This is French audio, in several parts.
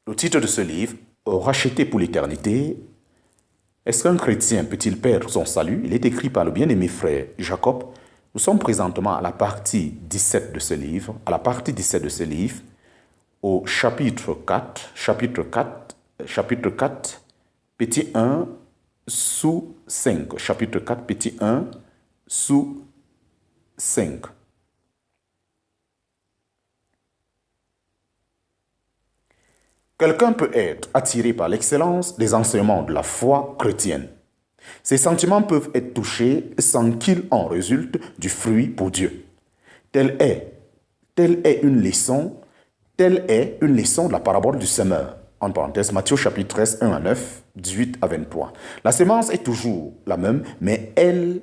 Le titre de ce livre, Racheté pour l'éternité. Est-ce qu'un chrétien peut-il perdre son salut? Il est écrit par le bien-aimé frère Jacob. Nous sommes présentement à la partie 17 de ce livre, au chapitre 4, petit 1 sous 5. Chapitre 4, petit 1 sous 5. Quelqu'un peut être attiré par l'excellence des enseignements de la foi chrétienne. Ses sentiments peuvent être touchés sans qu'il en résulte du fruit pour Dieu. Telle est une leçon de la parabole du semeur. En parenthèse, Matthieu chapitre 13, 1 à 9, 18 à 23. La sémence est toujours la même, mais elle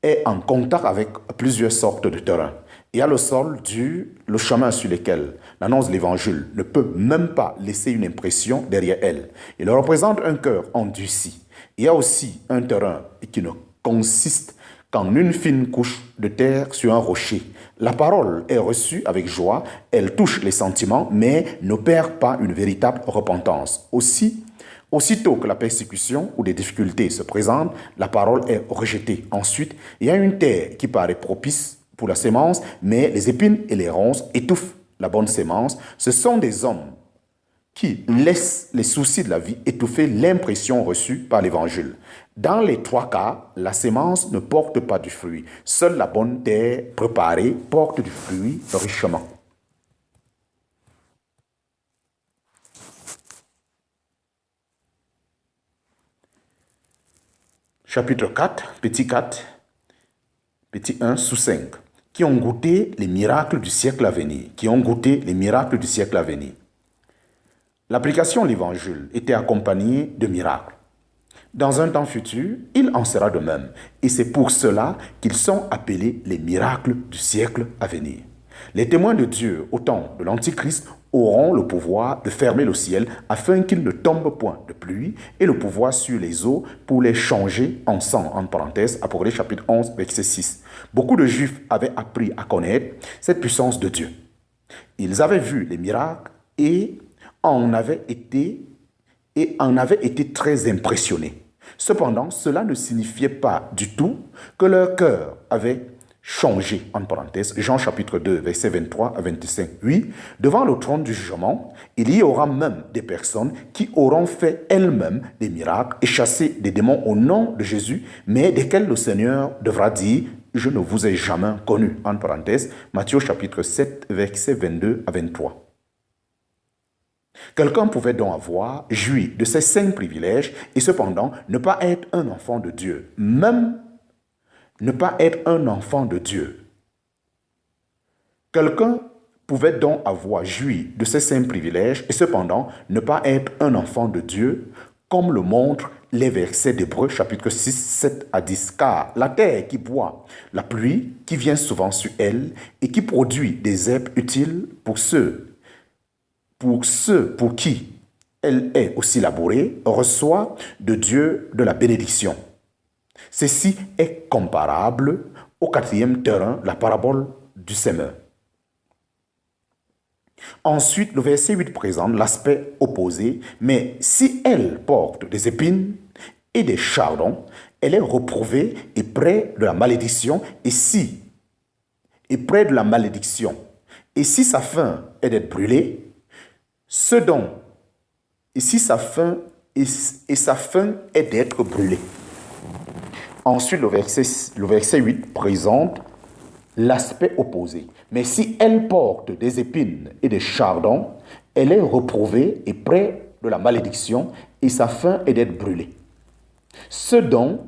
est en contact avec plusieurs sortes de terrains. Il y a le sol dur, le chemin sur lequel l'annonce de l'évangile ne peut même pas laisser une impression derrière elle. Il représente un cœur endurci. Il y a aussi un terrain qui ne consiste qu'en une fine couche de terre sur un rocher. La parole est reçue avec joie, elle touche les sentiments, mais ne perd pas une véritable repentance. Aussitôt que la persécution ou des difficultés se présentent, la parole est rejetée. Ensuite, il y a une terre qui paraît propice pour la sémence, mais les épines et les ronces étouffent la bonne sémence. Ce sont des hommes qui laissent les soucis de la vie étouffer l'impression reçue par l'évangile. Dans les trois cas, la sémence ne porte pas du fruit. Seule la bonne terre préparée porte du fruit richement. Chapitre 4, petit 1 sous 5. Qui ont goûté les miracles du siècle à venir. L'application de l'évangile était accompagnée de miracles. Dans un temps futur, il en sera de même. Et c'est pour cela qu'ils sont appelés les miracles du siècle à venir. Les témoins de Dieu au temps de l'Antichrist auront le pouvoir de fermer le ciel afin qu'il ne tombe point de pluie et le pouvoir sur les eaux pour les changer en sang. En parenthèse, Apocalypse chapitre 11, verset 6. Beaucoup de Juifs avaient appris à connaître cette puissance de Dieu. Ils avaient vu les miracles et en avaient été très impressionnés. Cependant, cela ne signifiait pas du tout que leur cœur avait changé, en parenthèse, Jean chapitre 2, versets 23 à 25. Oui, devant le trône du jugement, il y aura même des personnes qui auront fait elles-mêmes des miracles et chassé des démons au nom de Jésus, mais desquels le Seigneur devra dire « Je ne vous ai jamais connu », en parenthèse, Matthieu chapitre 7, versets 22 à 23. Quelqu'un pouvait donc avoir joui de ces 5 privilèges et cependant ne pas être un enfant de Dieu, même ne pas être un enfant de Dieu. Quelqu'un pouvait donc avoir joui de ces 5 privilèges et cependant ne pas être un enfant de Dieu, comme le montrent les versets d'Hébreux chapitre 6, 7 à 10. Car la terre qui boit la pluie, qui vient souvent sur elle et qui produit des herbes utiles pour ceux pour qui elle est aussi labourée, reçoit de Dieu de la bénédiction. Ceci est comparable au 4e terrain, la parabole du semeur. Ensuite, le verset 8 présente l'aspect opposé, mais si elle porte des épines et des chardons, elle est reprouvée et près de la malédiction, et si sa fin est d'être brûlée, sa fin est d'être brûlée. Ensuite, le verset 8 présente l'aspect opposé. Mais si elle porte des épines et des chardons, elle est reprouvée et près de la malédiction, et sa fin est d'être brûlée. Ce dont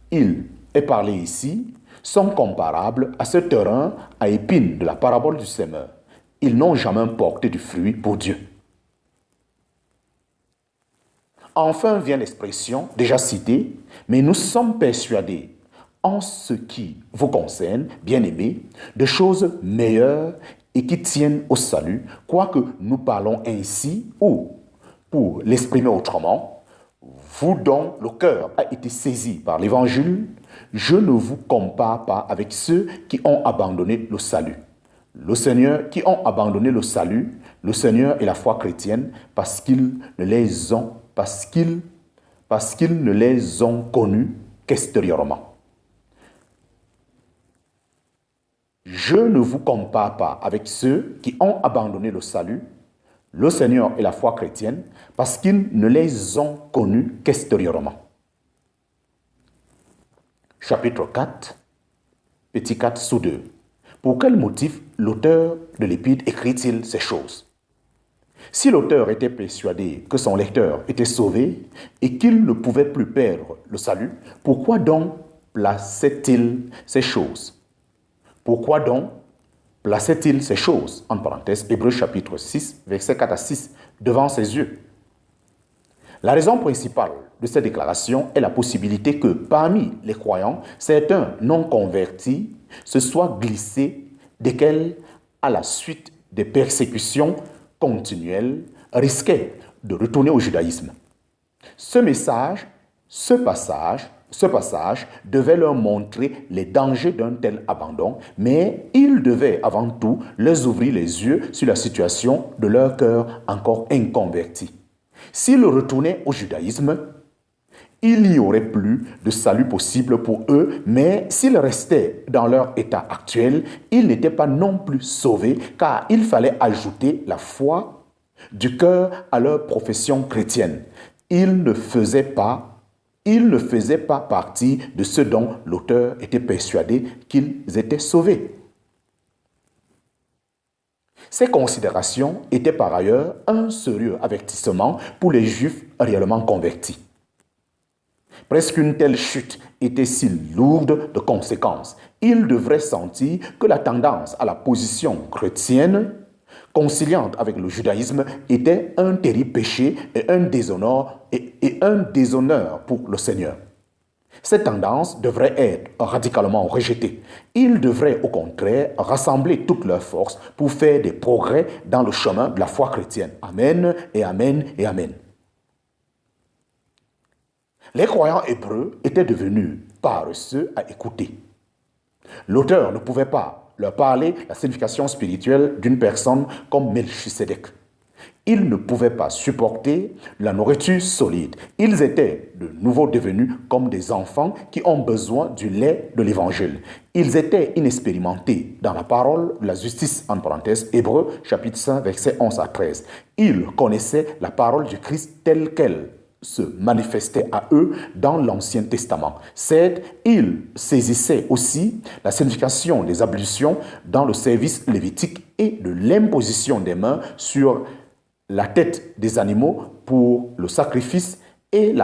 il est parlé ici sont comparables à ce terrain à épines de la parabole du semeur. Ils n'ont jamais porté du fruit pour Dieu. Enfin vient l'expression déjà citée, mais nous sommes persuadés en ce qui vous concerne, bien-aimés, de choses meilleures et qui tiennent au salut, quoique nous parlons ainsi, ou, pour l'exprimer autrement, vous dont le cœur a été saisi par l'évangile, je ne vous compare pas avec ceux qui ont abandonné le salut. Le Seigneur qui ont abandonné le salut le Seigneur et la foi chrétienne parce qu'ils ne les ont connus qu'extérieurement. Je ne vous compare pas avec ceux qui ont abandonné le salut, le Seigneur et la foi chrétienne, parce qu'ils ne les ont connus qu'extérieurement. Chapitre 4, petit 4 sous 2. Pour quel motif l'auteur de l'Épître écrit-il ces choses? Si l'auteur était persuadé que son lecteur était sauvé et qu'il ne pouvait plus perdre le salut, pourquoi donc plaçait-il ces choses? Pourquoi donc plaçait-il ces choses, en parenthèse, Hébreux chapitre 6, versets 4 à 6, devant ses yeux? La raison principale de cette déclaration est la possibilité que parmi les croyants, certains non convertis se soient glissés, desquels, à la suite des persécutions continuelles, risquaient de retourner au judaïsme. Ce passage devait leur montrer les dangers d'un tel abandon, mais il devait avant tout leur ouvrir les yeux sur la situation de leur cœur encore inconverti. S'ils retournaient au judaïsme, il n'y aurait plus de salut possible pour eux, mais s'ils restaient dans leur état actuel, ils n'étaient pas non plus sauvés, car il fallait ajouter la foi du cœur à leur profession chrétienne. Ils ne faisaient pas partie de ceux dont l'auteur était persuadé qu'ils étaient sauvés. Ces considérations étaient par ailleurs un sérieux avertissement pour les Juifs réellement convertis. Presque une telle chute était si lourde de conséquences. Ils devraient sentir que la tendance à la position chrétienne, conciliante avec le judaïsme, était un terrible péché et un déshonneur pour le Seigneur. Cette tendance devrait être radicalement rejetée. Ils devraient au contraire rassembler toutes leurs forces pour faire des progrès dans le chemin de la foi chrétienne. Amen et amen et amen. Les croyants hébreux étaient devenus paresseux à écouter. L'auteur ne pouvait pas leur parler la signification spirituelle d'une personne comme Melchisédek. Ils ne pouvaient pas supporter la nourriture solide. Ils étaient de nouveau devenus comme des enfants qui ont besoin du lait de l'évangile. Ils étaient inexpérimentés dans la parole de la justice, en parenthèse, Hébreux chapitre 5, versets 11 à 13. Ils connaissaient la parole du Christ telle qu'elle se manifestait à eux dans l'Ancien Testament. Certes, ils saisissaient aussi la signification des ablutions dans le service lévitique et de l'imposition des mains sur la tête des animaux pour le sacrifice et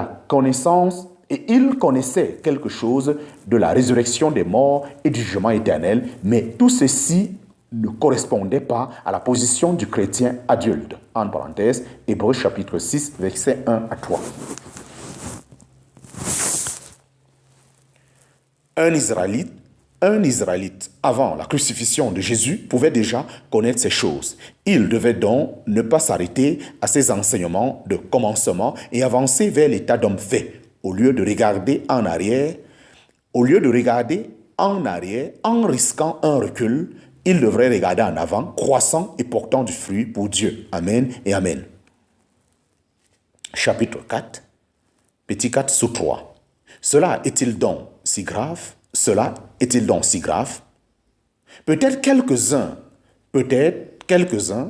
ils connaissaient quelque chose de la résurrection des morts et du jugement éternel, mais tout ceci ne correspondait pas à la position du chrétien adulte. En parenthèse, Hébreux chapitre 6, versets 1 à 3. Un Israélite, avant la crucifixion de Jésus, pouvait déjà connaître ces choses. Il devait donc ne pas s'arrêter à ces enseignements de commencement et avancer vers l'état d'homme fait, au lieu de regarder en arrière, en risquant un recul. Il devrait regarder en avant, croissant et portant du fruit pour Dieu. Amen et amen. Chapitre 4, petit 4 sous 3. Cela est-il donc si grave? Peut-être quelques-uns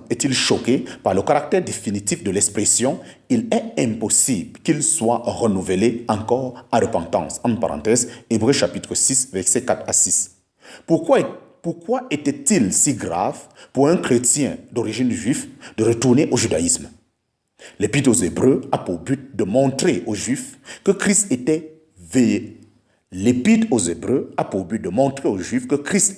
est-il choqués par le caractère définitif de l'expression « il est impossible qu'il soit renouvelé encore à repentance ». En parenthèse, Hébreux chapitre 6, versets 4 à 6. Pourquoi était-il si grave pour un chrétien d'origine juive de retourner au judaïsme? L'Épître aux Hébreux a pour but de montrer aux Juifs que Christ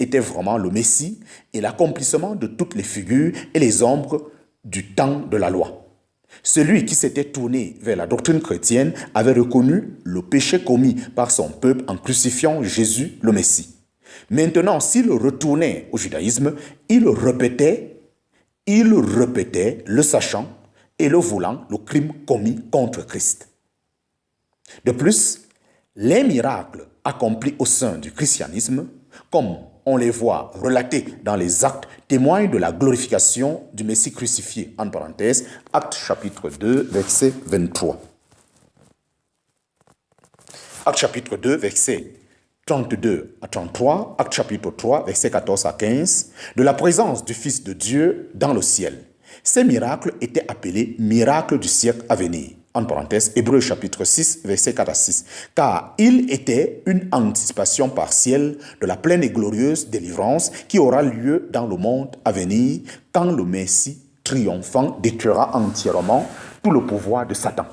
était vraiment le Messie et l'accomplissement de toutes les figures et les ombres du temps de la loi. Celui qui s'était tourné vers la doctrine chrétienne avait reconnu le péché commis par son peuple en crucifiant Jésus le Messie. Maintenant, s'il retournait au judaïsme, il répétait, le sachant et le voulant, le crime commis contre Christ. De plus, les miracles accomplis au sein du christianisme, comme on les voit relatés dans les actes, témoignent de la glorification du Messie crucifié. En parenthèse, Actes chapitre 2, verset 23. Actes chapitre 2, verset 32 à 33, Actes chapitre 3, verset 14 à 15, de la présence du Fils de Dieu dans le ciel. Ces miracles étaient appelés miracles du siècle à venir. En parenthèse, Hébreux chapitre 6, verset 4 à 6. Car il était une anticipation partielle de la pleine et glorieuse délivrance qui aura lieu dans le monde à venir quand le Messie triomphant détruira entièrement tout le pouvoir de Satan.